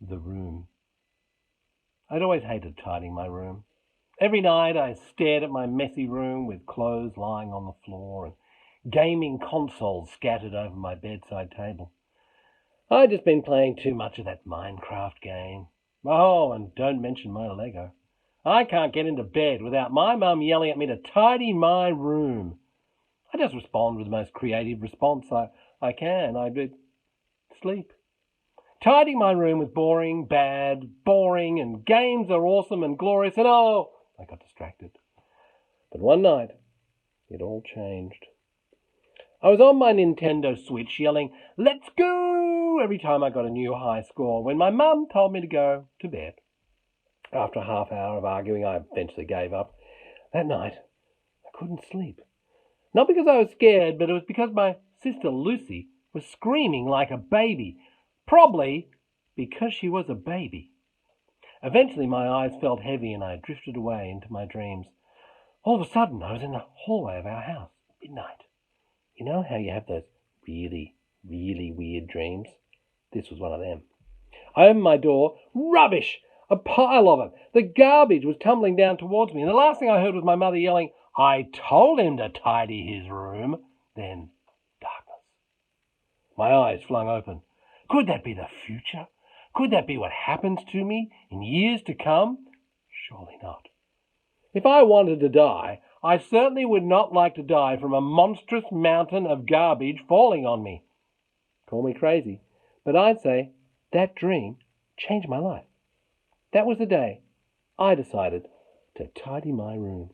the room. I'd always hated tidying my room. Every night I stared at my messy room with clothes lying on the floor and gaming consoles scattered over my bedside table. I'd just been playing too much of that Minecraft game. Oh, and don't mention my Lego. I can't get into bed without my mum yelling at me to tidy my room. I just respond with the most creative response I can. I do sleep. Tidying my room was boring, bad, boring, and games are awesome and glorious, and oh, I got distracted. But one night, it all changed. I was on my Nintendo Switch yelling, "Let's go!" every time I got a new high score when my mum told me to go to bed. After a half hour of arguing, I eventually gave up. That night, I couldn't sleep. Not because I was scared, but it was because my sister Lucy was screaming like a baby. Probably because she was a baby. Eventually my eyes felt heavy and I drifted away into my dreams. All of a sudden I was in the hallway of our house at midnight. You know how you have those really, really weird dreams? This was one of them. I opened my door. Rubbish! A pile of it. The garbage was tumbling down towards me, and the last thing I heard was my mother yelling, "I told him to tidy his room." Then darkness. My eyes flung open. Could that be the future? Could that be what happens to me in years to come? Surely not. If I wanted to die, I certainly would not like to die from a monstrous mountain of garbage falling on me. Call me crazy, but I'd say that dream changed my life. That was the day I decided to tidy my room.